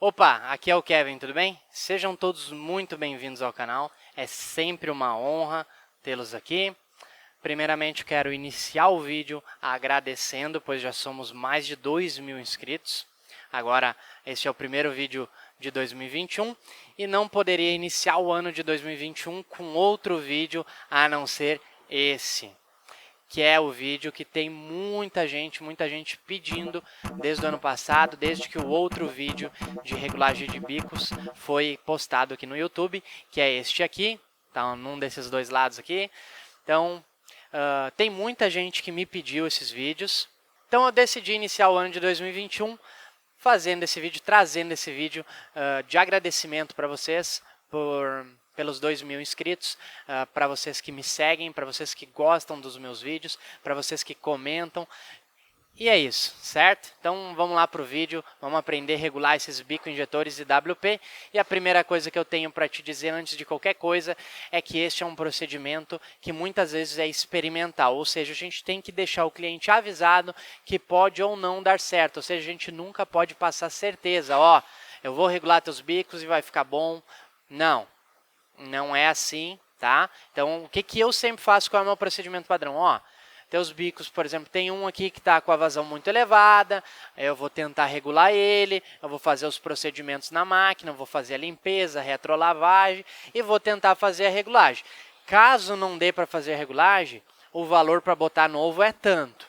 Opa, aqui é o Kevin, tudo bem? Sejam todos muito bem-vindos ao canal, é sempre uma honra tê-los aqui. Primeiramente, quero iniciar o vídeo agradecendo, pois já somos mais de 2.000 inscritos. Agora, este é o primeiro vídeo de 2021 e não poderia iniciar o ano de 2021 com outro vídeo a não ser esse, que é o vídeo que tem muita gente pedindo desde o ano passado, desde que o outro vídeo de regulagem de bicos foi postado aqui no YouTube, que é este aqui, tá num desses dois lados aqui. Então, tem muita gente que me pediu esses vídeos, então eu decidi iniciar o ano de 2021 fazendo esse vídeo, trazendo esse vídeo de agradecimento para vocês pelos 2.000 inscritos, para vocês que me seguem, para vocês que gostam dos meus vídeos, para vocês que comentam. E é isso, certo? Então vamos lá para o vídeo, vamos aprender a regular esses bico injetores de WP. E a primeira coisa que eu tenho para te dizer antes de qualquer coisa é que este é um procedimento que muitas vezes é experimental, ou seja, a gente tem que deixar o cliente avisado que pode ou não dar certo, ou seja, a gente nunca pode passar certeza, ó, eu vou regular teus bicos e vai ficar bom. Não, não é assim, tá? Então o que eu sempre faço, qual é o meu procedimento padrão? Ó, teus bicos, por exemplo, tem um aqui que está com a vazão muito elevada, eu vou tentar regular ele, eu vou fazer os procedimentos na máquina, vou fazer a limpeza, a retrolavagem e vou tentar fazer a regulagem. Caso não dê para fazer a regulagem, o valor para botar novo é tanto.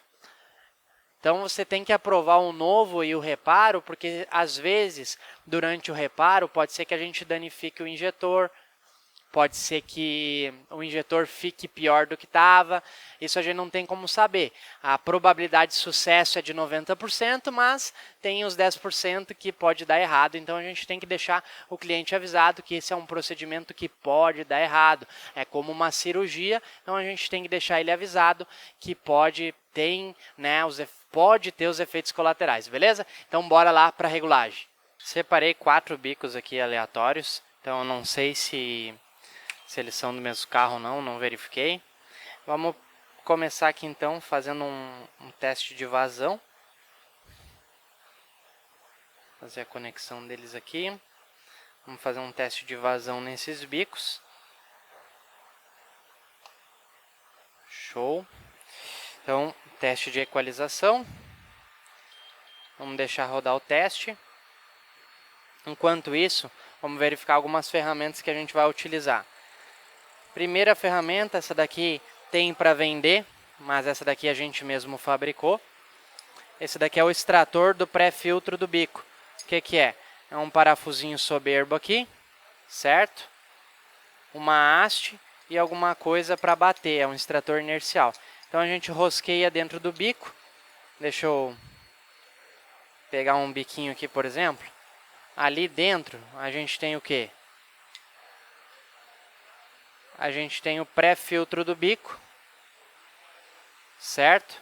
Então você tem que aprovar o novo e o reparo, porque às vezes, durante o reparo, pode ser que a gente danifique o injetor, pode ser que o injetor fique pior do que estava, isso a gente não tem como saber. A probabilidade de sucesso é de 90%, mas tem os 10% que pode dar errado, então a gente tem que deixar o cliente avisado que esse é um procedimento que pode dar errado. É como uma cirurgia, então a gente tem que deixar ele avisado que pode ter os efeitos colaterais, beleza? Então bora lá para a regulagem. Separei 4 bicos aqui aleatórios, então eu não sei se eles são do mesmo carro ou não, não verifiquei. Vamos começar aqui então fazendo um teste de vazão. Fazer a conexão deles aqui. Vamos fazer um teste de vazão nesses bicos. Show. Então, teste de equalização. Vamos deixar rodar o teste. Enquanto isso, vamos verificar algumas ferramentas que a gente vai utilizar. Primeira ferramenta, essa daqui tem para vender, mas essa daqui a gente mesmo fabricou. Esse daqui é o extrator do pré-filtro do bico. O que é? É um parafusinho soberbo aqui, certo? Uma haste e alguma coisa para bater, é um extrator inercial. Então a gente rosqueia dentro do bico. Deixa eu pegar um biquinho aqui, por exemplo. Ali dentro a gente tem o quê? A gente tem o pré-filtro do bico, certo?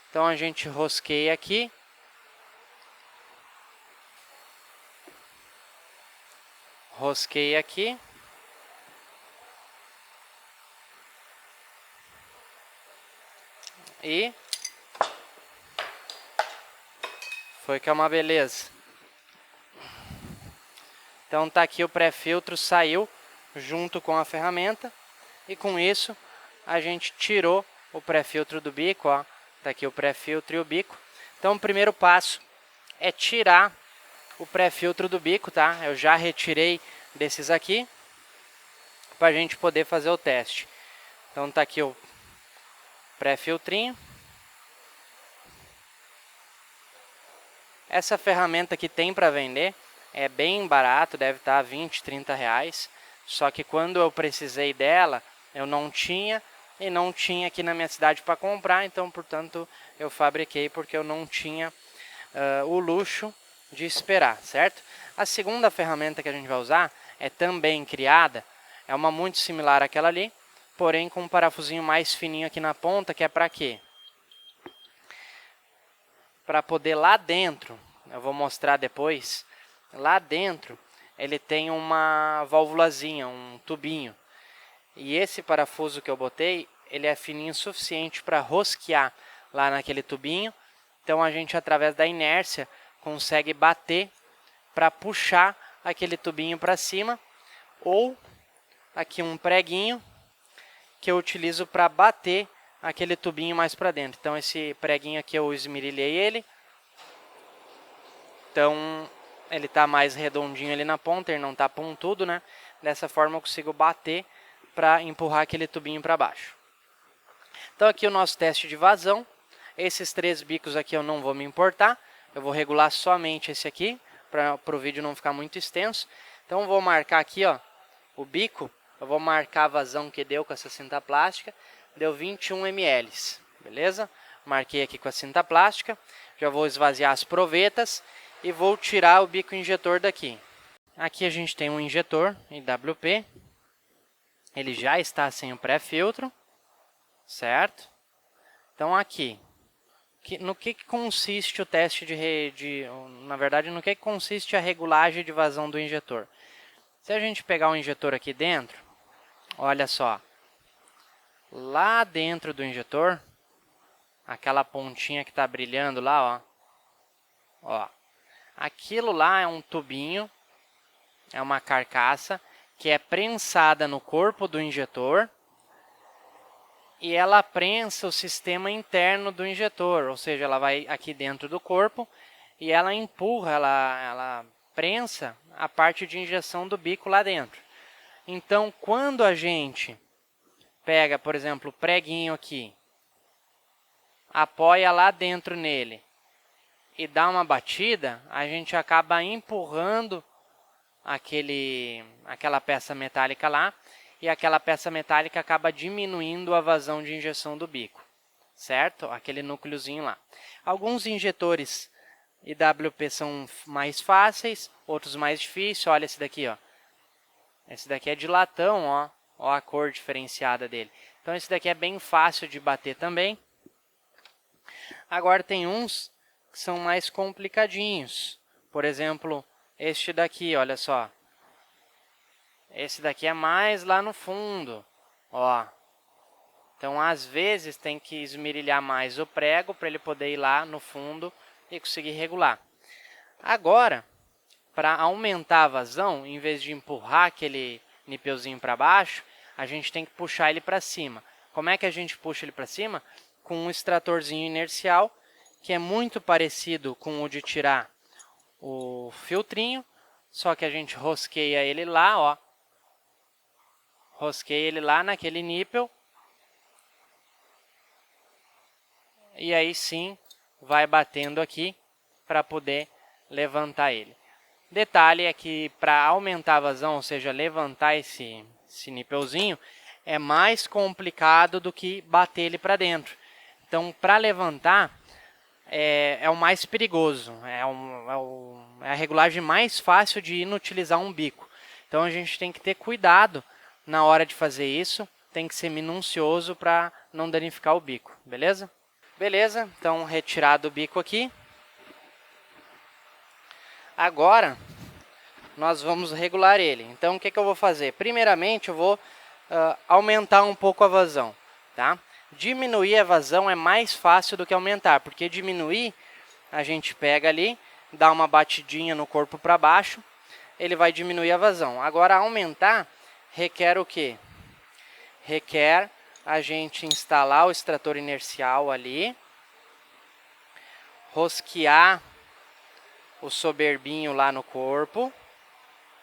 Então a gente rosqueia aqui. Rosqueia aqui. E foi que é uma beleza. Então tá aqui o pré-filtro, saiu junto com a ferramenta. E com isso, a gente tirou o pré-filtro do bico, ó. Tá aqui o pré-filtro e o bico. Então, o primeiro passo é tirar o pré-filtro do bico, tá? Eu já retirei desses aqui, para a gente poder fazer o teste. Então, tá aqui o pré-filtrinho. Essa ferramenta que tem para vender é bem barato, deve estar 20, 30 reais. Só que quando eu precisei dela, eu não tinha e não tinha aqui na minha cidade para comprar, então, portanto, eu fabriquei porque eu não tinha o luxo de esperar, certo? A segunda ferramenta que a gente vai usar é também criada, é uma muito similar àquela ali, porém com um parafusinho mais fininho aqui na ponta, que é para quê? Para poder lá dentro, eu vou mostrar depois, lá dentro ele tem uma válvulazinha, um tubinho. E esse parafuso que eu botei, ele é fininho o suficiente para rosquear lá naquele tubinho. Então a gente, através da inércia, consegue bater para puxar aquele tubinho para cima, ou aqui um preguinho que eu utilizo para bater aquele tubinho mais para dentro. Então esse preguinho aqui eu esmerilhei ele, então ele está mais redondinho ali na ponta, ele não está pontudo, né? Dessa forma eu consigo bater para empurrar aquele tubinho para baixo. Então aqui o nosso teste de vazão. Esses 3 bicos aqui eu não vou me importar, eu vou regular somente esse aqui, para o vídeo não ficar muito extenso. Então vou marcar aqui, ó, o bico, eu vou marcar a vazão que deu com essa cinta plástica, deu 21 ml, beleza? Marquei aqui com a cinta plástica, já vou esvaziar as provetas e vou tirar o bico injetor daqui. Aqui a gente tem um injetor IWP, ele já está sem o pré-filtro, certo? Então aqui, no que consiste o teste na verdade, no que consiste a regulagem de vazão do injetor? Se a gente pegar o injetor aqui dentro, olha só, lá dentro do injetor, aquela pontinha que está brilhando lá, ó, aquilo lá é um tubinho, é uma carcaça que é prensada no corpo do injetor e ela prensa o sistema interno do injetor, ou seja, ela vai aqui dentro do corpo e ela empurra, ela prensa a parte de injeção do bico lá dentro. Então, quando a gente pega, por exemplo, o preguinho aqui, apoia lá dentro nele e dá uma batida, a gente acaba empurrando aquela peça metálica lá, e aquela peça metálica acaba diminuindo a vazão de injeção do bico, certo? Aquele núcleozinho lá. Alguns injetores IWP são mais fáceis, outros mais difíceis. Olha esse daqui, ó. Esse daqui é de latão, ó. Ó a cor diferenciada dele. Então esse daqui é bem fácil de bater também. Agora tem uns que são mais complicadinhos. Por exemplo, este daqui, olha só. Esse daqui é mais lá no fundo, ó. Então, às vezes, tem que esmerilhar mais o prego para ele poder ir lá no fundo e conseguir regular. Agora, para aumentar a vazão, em vez de empurrar aquele nipeuzinho para baixo, a gente tem que puxar ele para cima. Como é que a gente puxa ele para cima? Com um extratorzinho inercial, que é muito parecido com o de tirar o filtrinho, só que a gente rosqueia ele lá, ó. Rosqueia ele lá naquele nípel. E aí sim, vai batendo aqui para poder levantar ele. Detalhe é que para aumentar a vazão, ou seja, levantar esse nipelzinho, é mais complicado do que bater ele para dentro. Então, para levantar, é o mais perigoso. É a regulagem mais fácil de inutilizar um bico. Então, a gente tem que ter cuidado na hora de fazer isso, tem que ser minucioso para não danificar o bico, beleza? Beleza, então retirado o bico aqui. Agora, nós vamos regular ele. Então, o que eu vou fazer? Primeiramente, eu vou aumentar um pouco a vazão, tá? Diminuir a vazão é mais fácil do que aumentar, porque diminuir, a gente pega ali, dá uma batidinha no corpo para baixo, ele vai diminuir a vazão. Agora, aumentar requer o quê? Requer a gente instalar o extrator inercial ali, rosquear o soberbinho lá no corpo,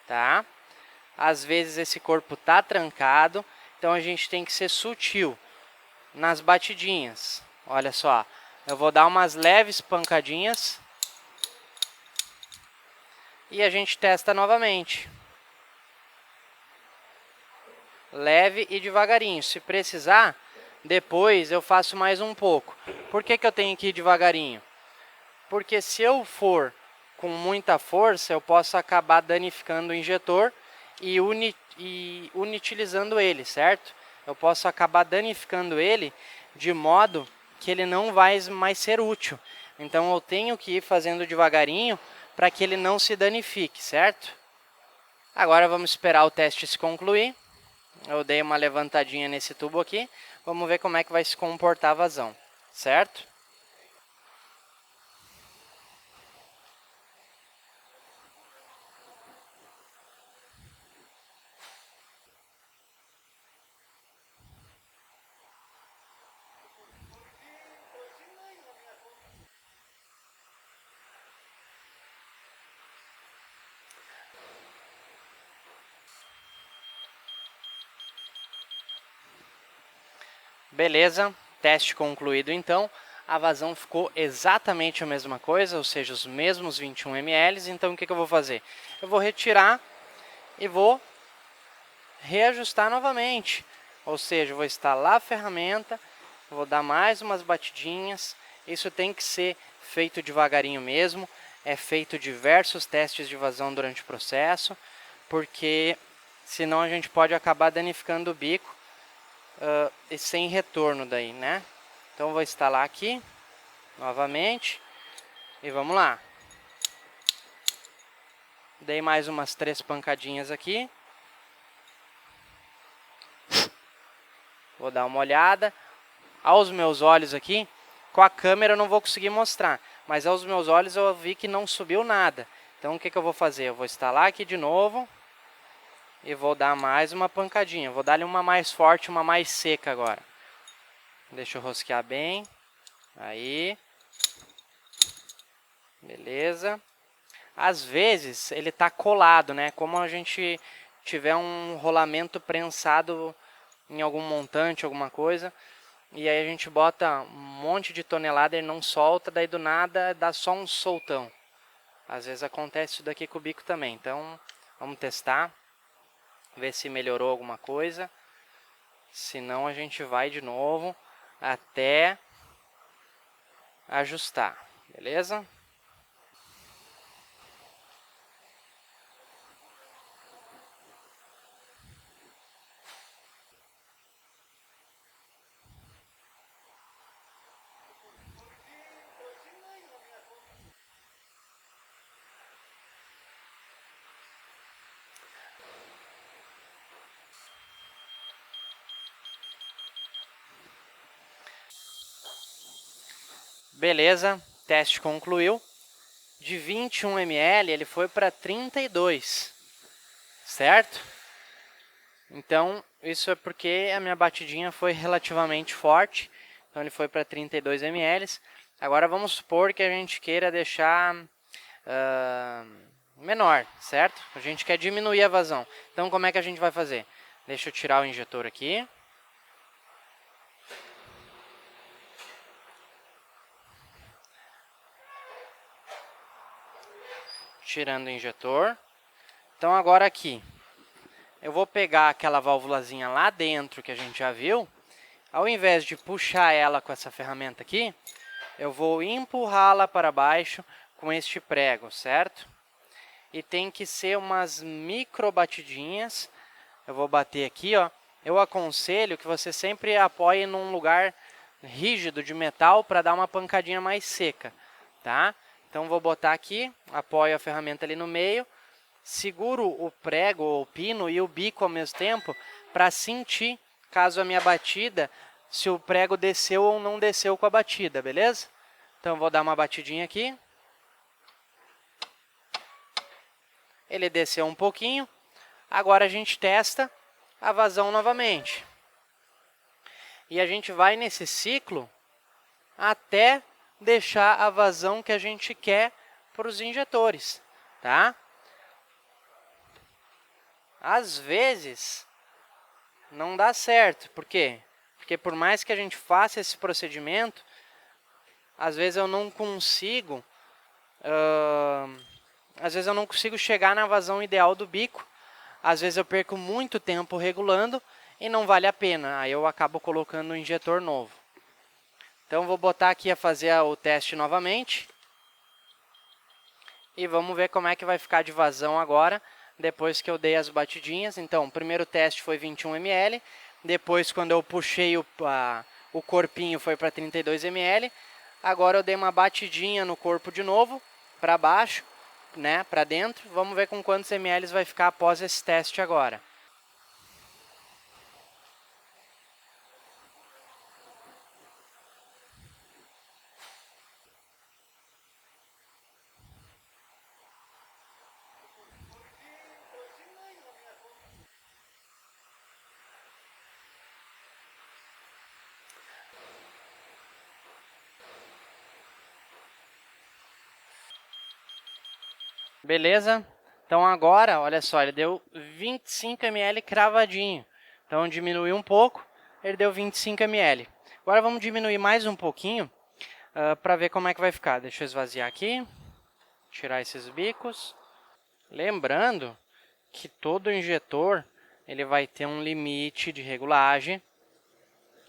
tá? Às vezes esse corpo tá trancado, então a gente tem que ser sutil nas batidinhas. Olha só, eu vou dar umas leves pancadinhas e a gente testa novamente. Leve e devagarinho. Se precisar, depois eu faço mais um pouco. Por que eu tenho que ir devagarinho? Porque se eu for com muita força, eu posso acabar danificando o injetor e inutilizando ele, certo? Eu posso acabar danificando ele de modo que ele não vai mais ser útil. Então, eu tenho que ir fazendo devagarinho para que ele não se danifique, certo? Agora, vamos esperar o teste se concluir. Eu dei uma levantadinha nesse tubo aqui. Vamos ver como é que vai se comportar a vazão, certo? Beleza, teste concluído então. A vazão ficou exatamente a mesma coisa, ou seja, os mesmos 21 ml. Então, o que eu vou fazer? Eu vou retirar e vou reajustar novamente. Ou seja, vou instalar a ferramenta, vou dar mais umas batidinhas. Isso tem que ser feito devagarinho mesmo. É feito diversos testes de vazão durante o processo, porque senão a gente pode acabar danificando o bico e sem retorno daí, né? Então, vou instalar aqui novamente e vamos lá. Dei mais umas 3 pancadinhas aqui. Vou dar uma olhada. Aos meus olhos aqui, com a câmera eu não vou conseguir mostrar, mas aos meus olhos eu vi que não subiu nada. Então o que eu vou fazer? Eu vou instalar aqui de novo e vou dar mais uma pancadinha. Vou dar-lhe uma mais forte, uma mais seca agora. Deixa eu rosquear bem. Aí. Beleza. Às vezes ele está colado, né? Como a gente tiver um rolamento prensado em algum montante, alguma coisa, e aí a gente bota um monte de tonelada e não solta, daí do nada dá só um soltão. Às vezes acontece isso daqui com o bico também. Então vamos testar, ver se melhorou alguma coisa. Se não, a gente vai de novo até ajustar, beleza? Beleza, teste concluiu. De 21 ml ele foi para 32, certo? Então, isso é porque a minha batidinha foi relativamente forte. Então, ele foi para 32 ml. Agora, vamos supor que a gente queira deixar menor, certo? A gente quer diminuir a vazão. Então, como é que a gente vai fazer? Deixa eu tirar o injetor aqui. Tirando o injetor. Então, agora aqui, eu vou pegar aquela válvulazinha lá dentro que a gente já viu. Ao invés de puxar ela com essa ferramenta aqui, eu vou empurrá-la para baixo com este prego, certo? E tem que ser umas micro batidinhas. Eu vou bater aqui, ó. Eu aconselho que você sempre apoie num lugar rígido de metal para dar uma pancadinha mais seca, tá? Então, vou botar aqui, apoio a ferramenta ali no meio, seguro o prego ou o pino e o bico ao mesmo tempo para sentir, caso a minha batida, se o prego desceu ou não desceu com a batida, beleza? Então, vou dar uma batidinha aqui. Ele desceu um pouquinho. Agora a gente testa a vazão novamente. E a gente vai nesse ciclo até deixar a vazão que a gente quer para os injetores, tá? Às vezes não dá certo. Por quê? Porque por mais que a gente faça esse procedimento, às vezes eu não consigo chegar na vazão ideal do bico. Às vezes eu perco muito tempo regulando e não vale a pena. Aí eu acabo colocando um injetor novo. Então, vou botar aqui a fazer o teste novamente. E vamos ver como é que vai ficar de vazão agora, depois que eu dei as batidinhas. Então, o primeiro teste foi 21 ml. Depois, quando eu puxei o corpinho, foi para 32 ml. Agora eu dei uma batidinha no corpo de novo, para baixo, né, para dentro. Vamos ver com quantos ml vai ficar após esse teste agora. Beleza? Então agora, olha só, ele deu 25 ml cravadinho. Então diminuiu um pouco. ele deu 25 ml. Agora vamos diminuir mais um pouquinho para ver como é que vai ficar. Deixa eu esvaziar aqui, tirar esses bicos. Lembrando que todo injetor ele vai ter um limite de regulagem.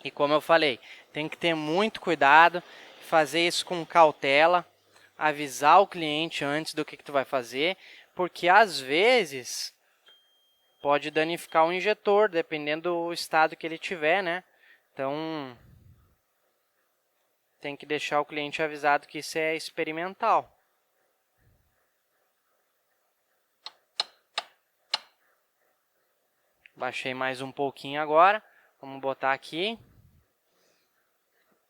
E como eu falei, tem que ter muito cuidado, fazer isso com cautela, avisar o cliente antes do que tu vai fazer, porque às vezes pode danificar o injetor, dependendo do estado que ele tiver, né? Então, tem que deixar o cliente avisado que isso é experimental. Baixei mais um pouquinho agora. Vamos botar aqui.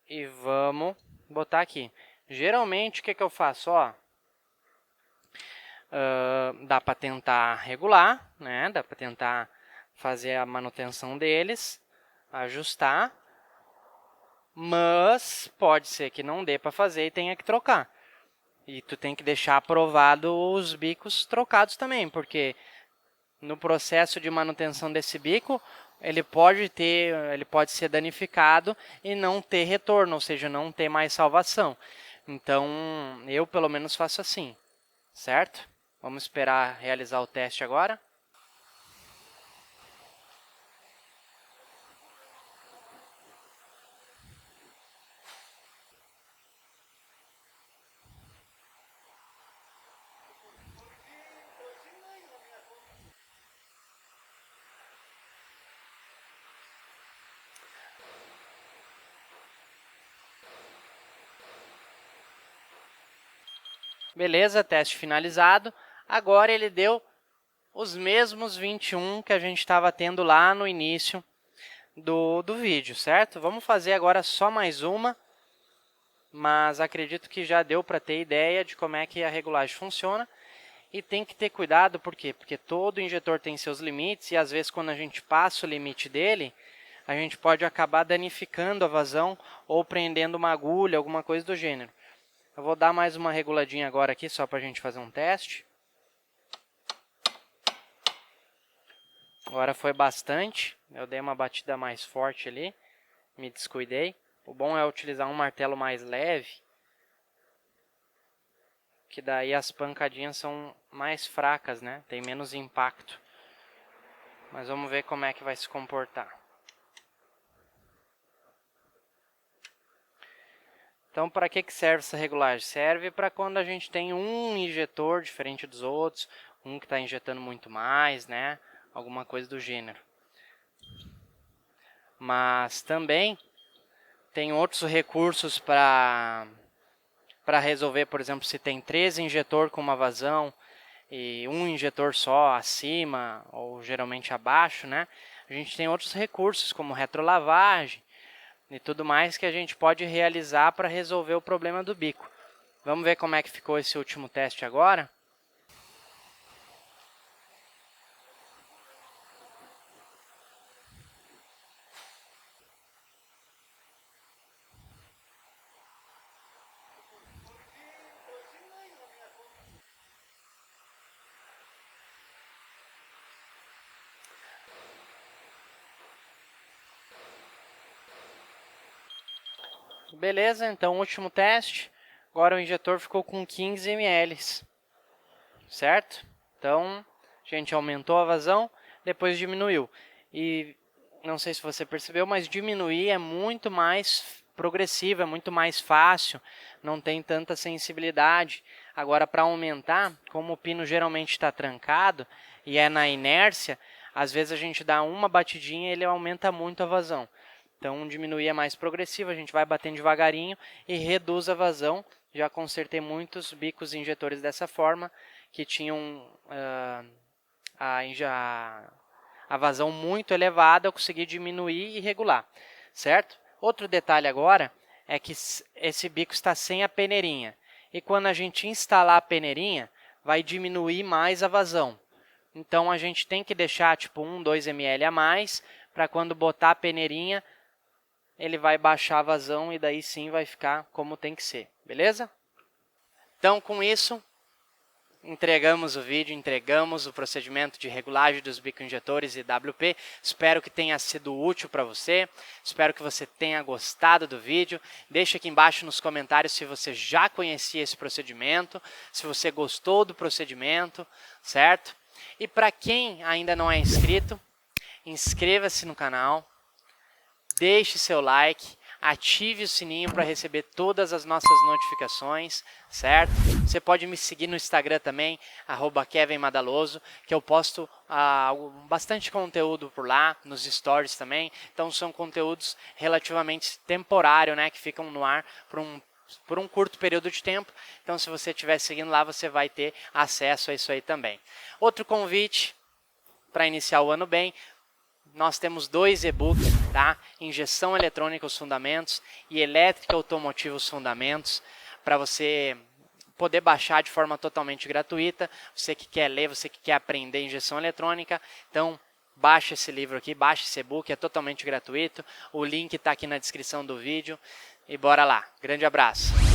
E vamos botar aqui. Geralmente, o que eu faço? Ó, dá para tentar regular, né? Dá para tentar fazer a manutenção deles, ajustar. Mas pode ser que não dê para fazer e tenha que trocar. E tu tem que deixar aprovado os bicos trocados também, porque no processo de manutenção desse bico, ele pode ser danificado e não ter retorno, ou seja, não ter mais salvação. Então, eu pelo menos faço assim, certo? Vamos esperar realizar o teste agora. Beleza, teste finalizado. Agora ele deu os mesmos 21 que a gente estava tendo lá no início do vídeo, certo? Vamos fazer agora só mais uma, mas acredito que já deu para ter ideia de como é que a regulagem funciona. E tem que ter cuidado, por quê? Porque todo injetor tem seus limites e às vezes quando a gente passa o limite dele, a gente pode acabar danificando a vazão ou prendendo uma agulha, alguma coisa do gênero. Eu vou dar mais uma reguladinha agora aqui, só para a gente fazer um teste. Agora foi bastante, eu dei uma batida mais forte ali, me descuidei. O bom é utilizar um martelo mais leve, que daí as pancadinhas são mais fracas, né? Tem menos impacto. Mas vamos ver como é que vai se comportar. Então, para que serve essa regulagem? Serve para quando a gente tem um injetor diferente dos outros, um que está injetando muito mais, né? Alguma coisa do gênero. Mas também tem outros recursos para resolver, por exemplo, se tem 3 injetores com uma vazão e um injetor só acima ou geralmente abaixo, né? A gente tem outros recursos como retrolavagem e tudo mais que a gente pode realizar para resolver o problema do bico. Vamos ver como é que ficou esse último teste agora. Beleza, então o último teste. Agora o injetor ficou com 15 ml, certo? Então, a gente aumentou a vazão, depois diminuiu. E não sei se você percebeu, mas diminuir é muito mais progressivo, é muito mais fácil, não tem tanta sensibilidade. Agora, para aumentar, como o pino geralmente está trancado e é na inércia, às vezes a gente dá uma batidinha e ele aumenta muito a vazão. Então, diminuir é mais progressivo, a gente vai batendo devagarinho e reduz a vazão. Já consertei muitos bicos injetores dessa forma, que tinham a vazão muito elevada, eu consegui diminuir e regular, certo? Outro detalhe agora é que esse bico está sem a peneirinha. E quando a gente instalar a peneirinha, vai diminuir mais a vazão. Então, a gente tem que deixar tipo 1, 2 ml a mais, para quando botar a peneirinha, ele vai baixar a vazão e daí sim vai ficar como tem que ser, beleza? Então, com isso, entregamos o vídeo, entregamos o procedimento de regulagem dos bico-injetores e WP. Espero que tenha sido útil para você, espero que você tenha gostado do vídeo. Deixa aqui embaixo nos comentários se você já conhecia esse procedimento, se você gostou do procedimento, certo? E para quem ainda não é inscrito, inscreva-se no canal, deixe seu like, ative o sininho para receber todas as nossas notificações, certo? Você pode me seguir no Instagram também, @KevinMadaloso, que eu posto bastante conteúdo por lá, nos stories também. Então são conteúdos relativamente temporários, né, que ficam no ar por um curto período de tempo. Então se você estiver seguindo lá, você vai ter acesso a isso aí também. Outro convite para iniciar o ano bem, nós temos 2 e-books, tá? Injeção eletrônica, os fundamentos, e elétrica automotiva, os fundamentos, para você poder baixar de forma totalmente gratuita. Você que quer ler, você que quer aprender injeção eletrônica, então baixa esse livro aqui, baixa esse e-book, é totalmente gratuito. O link está aqui na descrição do vídeo e bora lá. Grande abraço!